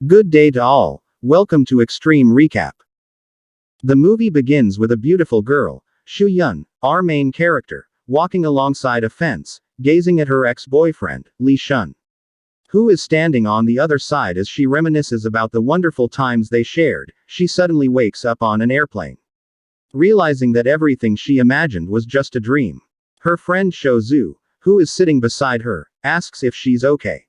Good day to all, welcome to Extreme Recap. The movie begins with a beautiful girl, Zhu Yun, our main character, walking alongside a fence, gazing at her ex-boyfriend, Li Shun, who is standing on the other side. As she reminisces about the wonderful times they shared, she suddenly wakes up on an airplane, realizing that everything she imagined was just a dream. Her friend Zhu, who is sitting beside her, asks if she's okay.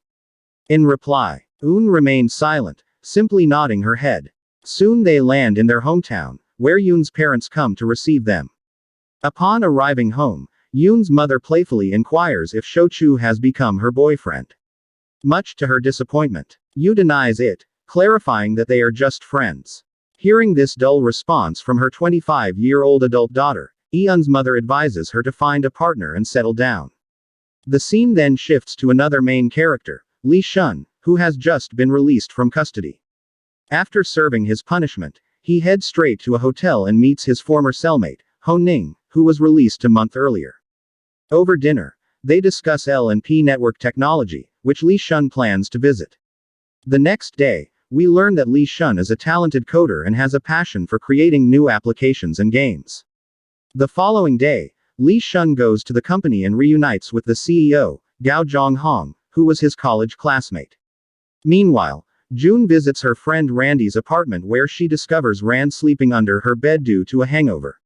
In reply, Yun remains silent, simply nodding her head. Soon they land in their hometown, where Yun's parents come to receive them. Upon arriving home, Yun's mother playfully inquires if Shochu has become her boyfriend. Much to her disappointment, Yu denies it, clarifying that they are just friends. Hearing this dull response from her 25-year-old adult daughter, Yun's mother advises her to find a partner and settle down. The scene then shifts to another main character, Li Shun, who has just been released from custody. After serving his punishment, he heads straight to a hotel and meets his former cellmate, Ho Ning, who was released a month earlier. Over dinner, they discuss L&P network technology, which Li Shun plans to visit. The next day, we learn that Li Shun is a talented coder and has a passion for creating new applications and games. The following day, Li Shun goes to the company and reunites with the CEO, Gao Zhonghong, who was his college classmate. Meanwhile, June visits her friend Randy's apartment, where she discovers Rand sleeping under her bed due to a hangover.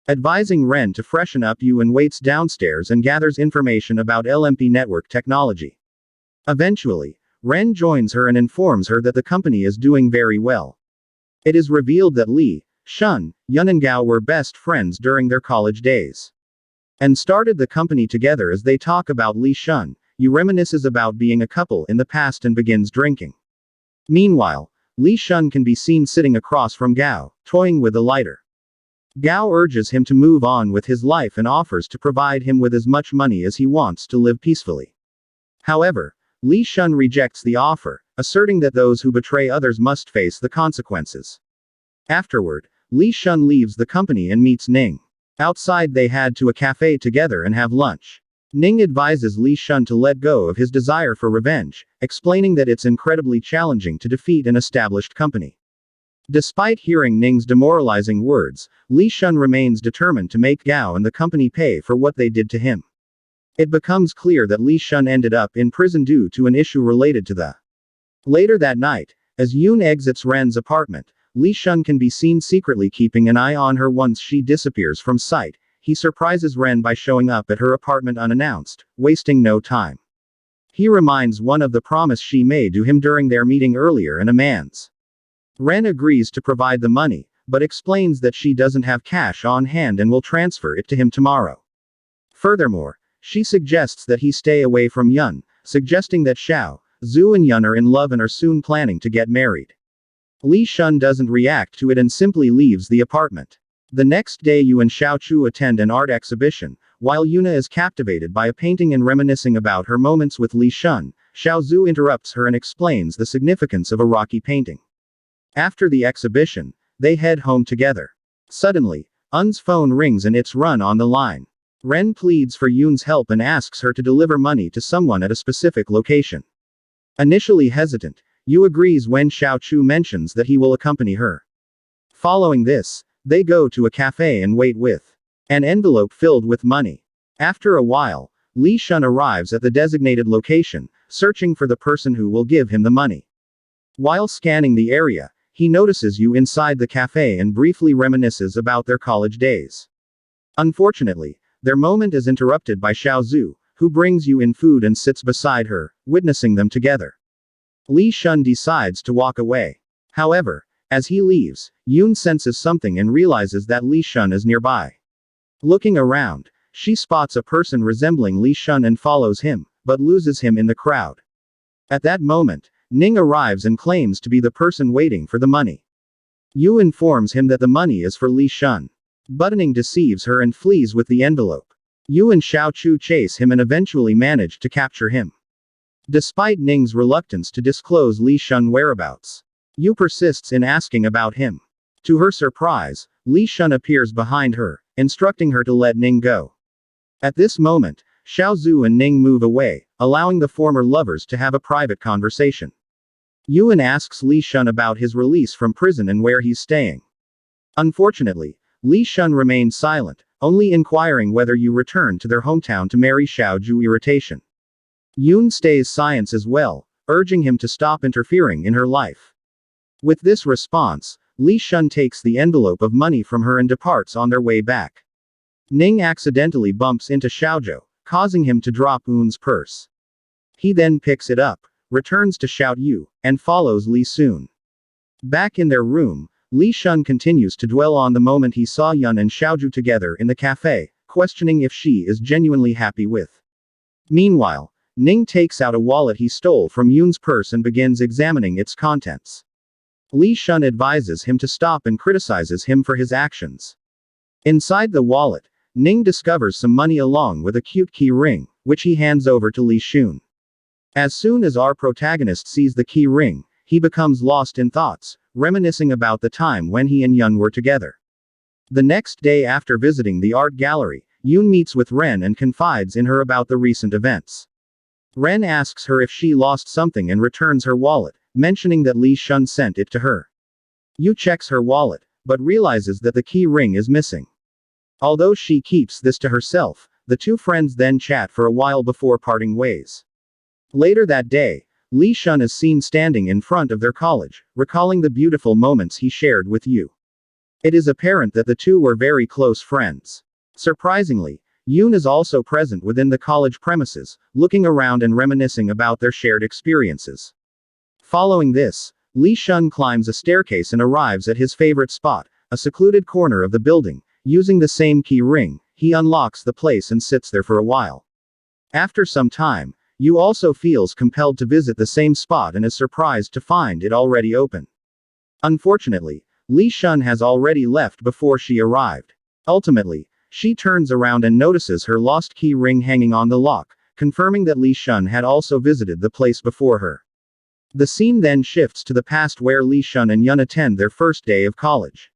Advising Ren to freshen up, Yun waits downstairs and gathers information about LMP network technology. Eventually, Ren joins her and informs her that the company is doing very well. It is revealed that Li, Shun, Yun and Gao were best friends during their college days, and started the company together. As they talk about Li Shun, Yu reminisces about being a couple in the past and begins drinking. Meanwhile, Li Shun can be seen sitting across from Gao, toying with a lighter. Gao urges him to move on with his life and offers to provide him with as much money as he wants to live peacefully. However, Li Shun rejects the offer, asserting that those who betray others must face the consequences. Afterward, Li Shun leaves the company and meets Ning. Outside, they head to a cafe together and have lunch. Ning advises Li Shun to let go of his desire for revenge, explaining that it's incredibly challenging to defeat an established company. Despite hearing Ning's demoralizing words, Li Shun remains determined to make Gao and the company pay for what they did to him. It becomes clear that Li Shun ended up in prison due to an issue related to the. Later that night, as Yun exits Ren's apartment, Li Shun can be seen secretly keeping an eye on her. Once she disappears from sight, he surprises Ren by showing up at her apartment unannounced, wasting no time. He reminds one of the promise she made to him during their meeting earlier and demands. Ren agrees to provide the money, but explains that she doesn't have cash on hand and will transfer it to him tomorrow. Furthermore, she suggests that he stay away from Yun, suggesting that Zhu and Yun are in love and are soon planning to get married. Li Shun doesn't react to it and simply leaves the apartment. The next day, Yu and Xiaochu attend an art exhibition. While Yuna is captivated by a painting and reminiscing about her moments with Li Shun, Xiaozu interrupts her and explains the significance of a rocky painting. After the exhibition, they head home together. Suddenly, Yun's phone rings and it's Ren on the line. Ren pleads for Yun's help and asks her to deliver money to someone at a specific location. Initially hesitant, Yu agrees when Xiaochu mentions that he will accompany her. Following this, they go to a cafe and wait with an envelope filled with money. After a while, Li Shun arrives at the designated location, searching for the person who will give him the money. While scanning the area, he notices Yu inside the cafe and briefly reminisces about their college days. Unfortunately, their moment is interrupted by Xiaozu, who brings Yu in food and sits beside her, witnessing them together. Li Shun decides to walk away. However, as he leaves, Yun senses something and realizes that Li Shun is nearby. Looking around, she spots a person resembling Li Shun and follows him, but loses him in the crowd. At that moment, Ning arrives and claims to be the person waiting for the money. Yu informs him that the money is for Li Shun. But Ning deceives her and flees with the envelope. Yu and Xiaochu chase him and eventually manage to capture him. Despite Ning's reluctance to disclose Li Shun's whereabouts, Yu persists in asking about him. To her surprise, Li Shun appears behind her, instructing her to let Ning go. At this moment, Xiaozu and Ning move away, allowing the former lovers to have a private conversation. Yun asks Li Shun about his release from prison and where he's staying. Unfortunately, Li Shun remains silent, only inquiring whether you return to their hometown to marry Xiaoju irritation. Yun stays silent as well, urging him to stop interfering in her life. With this response, Li Shun takes the envelope of money from her and departs on their way back. Ning accidentally bumps into Xiaoju, causing him to drop Yun's purse. He then picks it up, returns to Xiaoyu, and follows Li soon. Back in their room, Li Shun continues to dwell on the moment he saw Yun and Xiaoju together in the cafe, questioning if she is genuinely happy with. Meanwhile, Ning takes out a wallet he stole from Yun's purse and begins examining its contents. Li Shun advises him to stop and criticizes him for his actions. Inside the wallet, Ning discovers some money along with a cute key ring, which he hands over to Li Shun. As soon as our protagonist sees the key ring, he becomes lost in thoughts, reminiscing about the time when he and Yun were together. The next day after visiting the art gallery, Yun meets with Ren and confides in her about the recent events. Ren asks her if she lost something and returns her wallet, mentioning that Li Shun sent it to her. Yu checks her wallet, but realizes that the key ring is missing. Although she keeps this to herself, the two friends then chat for a while before parting ways. Later that day, Li Shun is seen standing in front of their college, recalling the beautiful moments he shared with Yu. It is apparent that the two were very close friends. Surprisingly, Yun is also present within the college premises, looking around and reminiscing about their shared experiences. Following this, Li Shun climbs a staircase and arrives at his favorite spot, a secluded corner of the building. Using the same key ring, he unlocks the place and sits there for a while. After some time, Yu also feels compelled to visit the same spot and is surprised to find it already open. Unfortunately, Li Shun has already left before she arrived. Ultimately, she turns around and notices her lost key ring hanging on the lock, confirming that Li Shun had also visited the place before her. The scene then shifts to the past where Li Shun and Yun attend their first day of college.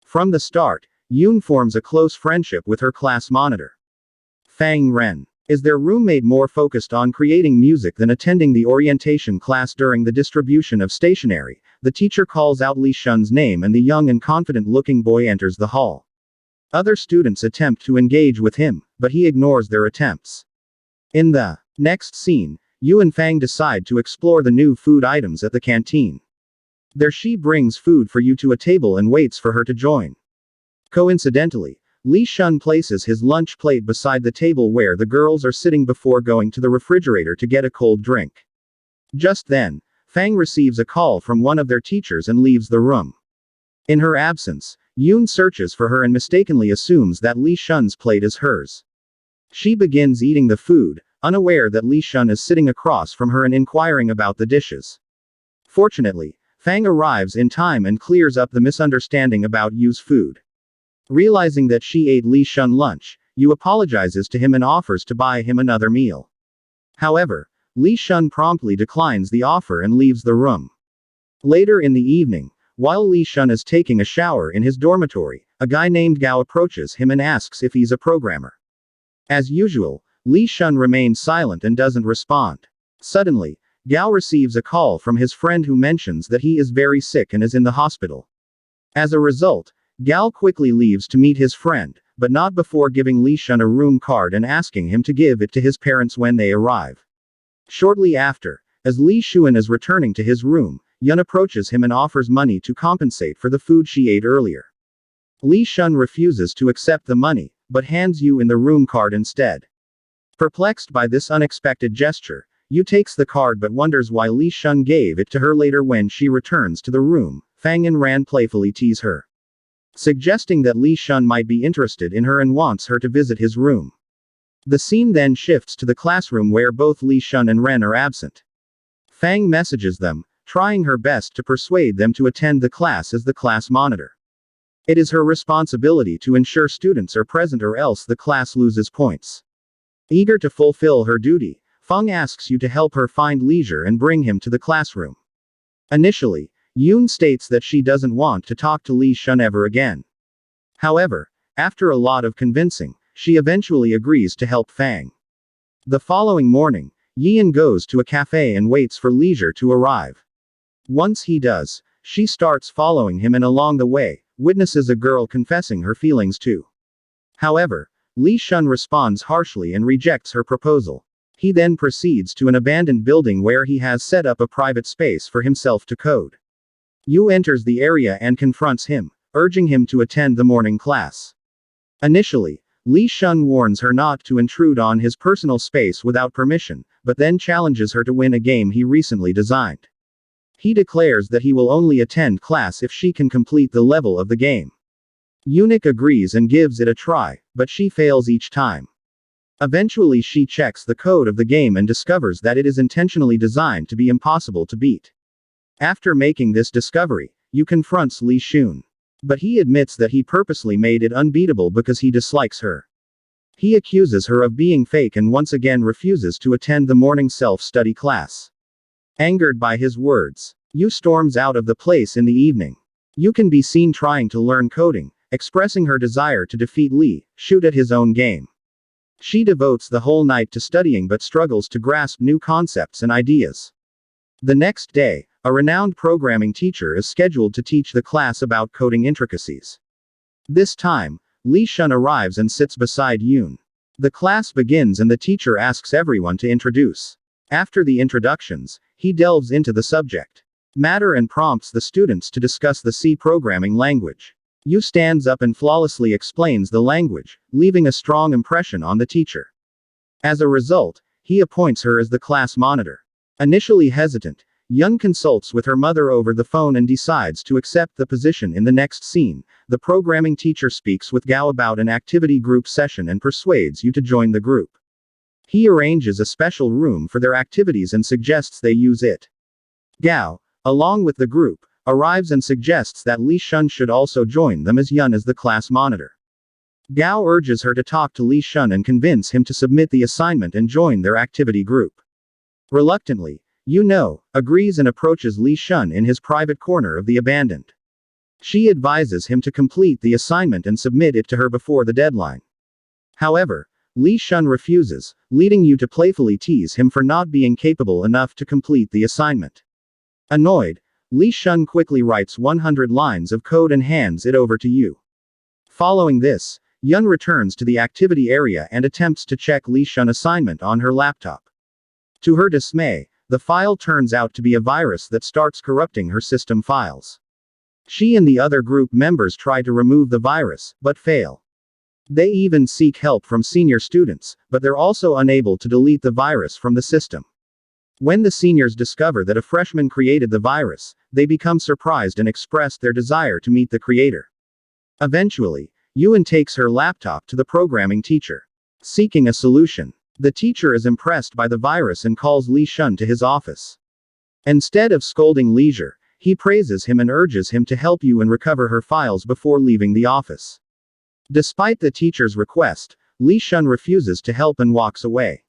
From the start, Yun forms a close friendship with her class monitor. Fang Ren is their roommate, more focused on creating music than attending the orientation class. During the distribution of stationery, the teacher calls out Li Shun's name and the young and confident-looking boy enters the hall. Other students attempt to engage with him, but he ignores their attempts. In the next scene, Yu and Fang decide to explore the new food items at the canteen. There she brings food for Yu to a table and waits for her to join. Coincidentally, Li Shun places his lunch plate beside the table where the girls are sitting before going to the refrigerator to get a cold drink. Just then, Fang receives a call from one of their teachers and leaves the room. In her absence, Yun searches for her and mistakenly assumes that Li Shun's plate is hers. She begins eating the food, unaware that Li Shun is sitting across from her and inquiring about the dishes. Fortunately, Fang arrives in time and clears up the misunderstanding about Yu's food. Realizing that she ate Li Shun's lunch, Yu apologizes to him and offers to buy him another meal. However, Li Shun promptly declines the offer and leaves the room. Later in the evening, while Li Shun is taking a shower in his dormitory, a guy named Gao approaches him and asks if he's a programmer. As usual, Li Shun remains silent and doesn't respond. Suddenly, Gao receives a call from his friend who mentions that he is very sick and is in the hospital. As a result, Gao quickly leaves to meet his friend, but not before giving Li Shun a room card and asking him to give it to his parents when they arrive. Shortly after, as Li Shun is returning to his room, Yun approaches him and offers money to compensate for the food she ate earlier. Li Shun refuses to accept the money, but hands Yu the room card instead. Perplexed by this unexpected gesture, Yu takes the card but wonders why Li Shun gave it to her. Later when she returns to the room, Fang and Ran playfully tease her, suggesting that Li Shun might be interested in her and wants her to visit his room. The scene then shifts to the classroom where both Li Shun and Ren are absent. Fang messages them, trying her best to persuade them to attend the class as the class monitor. It is her responsibility to ensure students are present or else the class loses points. Eager to fulfill her duty, Fang asks Yu to help her find leisure and bring him to the classroom. Initially, Yun states that she doesn't want to talk to Li Shun ever again. However, after a lot of convincing, she eventually agrees to help Fang. The following morning, Yian goes to a cafe and waits for leisure to arrive. Once he does, she starts following him and along the way, witnesses a girl confessing her feelings too. However, Li Shun responds harshly and rejects her proposal. He then proceeds to an abandoned building where he has set up a private space for himself to code. Yu enters the area and confronts him, urging him to attend the morning class. Initially, Li Shun warns her not to intrude on his personal space without permission, but then challenges her to win a game he recently designed. He declares that he will only attend class if she can complete the level of the game. Eunuch agrees and gives it a try, but she fails each time. Eventually she checks the code of the game and discovers that it is intentionally designed to be impossible to beat. After making this discovery, Yu confronts Li Shun. But he admits that he purposely made it unbeatable because he dislikes her. He accuses her of being fake and once again refuses to attend the morning self-study class. Angered by his words, Yu storms out of the place in the evening. Yu can be seen trying to learn coding, expressing her desire to defeat Li Shun at his own game. She devotes the whole night to studying but struggles to grasp new concepts and ideas. The next day, a renowned programming teacher is scheduled to teach the class about coding intricacies. This time, Li Shun arrives and sits beside Yun. The class begins and the teacher asks everyone to introduce. After the introductions, he delves into the subject matter and prompts the students to discuss the C programming language. Yu stands up and flawlessly explains the language, leaving a strong impression on the teacher. As a result, he appoints her as the class monitor. Initially hesitant, Yun consults with her mother over the phone and decides to accept the position. In the next scene, the programming teacher speaks with Gao about an activity group session and persuades Yu to join the group. He arranges a special room for their activities and suggests they use it. Gao, along with the group, arrives and suggests that Li Shun should also join them as Yun is the class monitor. Gao urges her to talk to Li Shun and convince him to submit the assignment and join their activity group. Reluctantly, Yu agrees and approaches Li Shun in his private corner of the abandoned. She advises him to complete the assignment and submit it to her before the deadline. However, Li Shun refuses, leading Yu to playfully tease him for not being capable enough to complete the assignment. Annoyed, Li Shun quickly writes 100 lines of code and hands it over to Yu. Following this, Yun returns to the activity area and attempts to check Li Shun's assignment on her laptop. To her dismay, the file turns out to be a virus that starts corrupting her system files. She and the other group members try to remove the virus, but fail. They even seek help from senior students, but they're also unable to delete the virus from the system. When the seniors discover that a freshman created the virus, they become surprised and express their desire to meet the creator. Eventually, Yun takes her laptop to the programming teacher, seeking a solution. The teacher is impressed by the virus and calls Li Shun to his office. Instead of scolding Leisure, he praises him and urges him to help Yun recover her files before leaving the office. Despite the teacher's request, Li Shun refuses to help and walks away.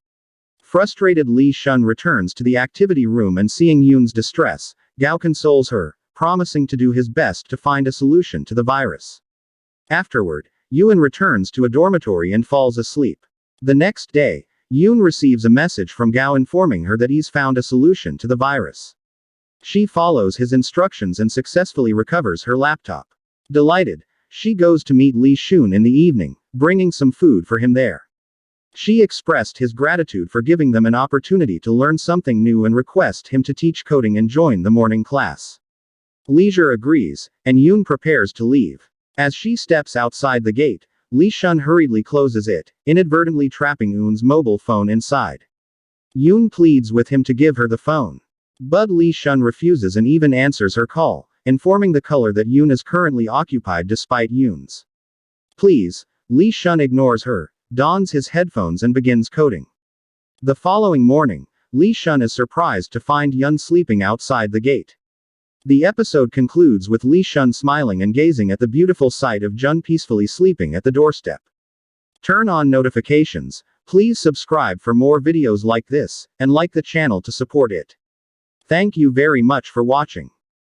Frustrated, Li Shun returns to the activity room and seeing Yun's distress, Gao consoles her, promising to do his best to find a solution to the virus. Afterward, Yun returns to a dormitory and falls asleep. The next day, Yun receives a message from Gao informing her that he's found a solution to the virus. She follows his instructions and successfully recovers her laptop. Delighted, she goes to meet Li Shun in the evening, bringing some food for him there. She expressed his gratitude for giving them an opportunity to learn something new and request him to teach coding and join the morning class. Leisure agrees, and Yun prepares to leave. As she steps outside the gate, Li Shun hurriedly closes it, inadvertently trapping Yun's mobile phone inside. Yun pleads with him to give her the phone. But Li Shun refuses and even answers her call, informing the color that Yun is currently occupied despite Yun's pleas. Li Shun ignores her, dons his headphones and begins coding. The following morning, Li Shun is surprised to find Yun sleeping outside the gate. The episode concludes with Li Shun smiling and gazing at the beautiful sight of Jun peacefully sleeping at the doorstep. Turn on notifications, please subscribe for more videos like this, and like the channel to support it. Thank you very much for watching.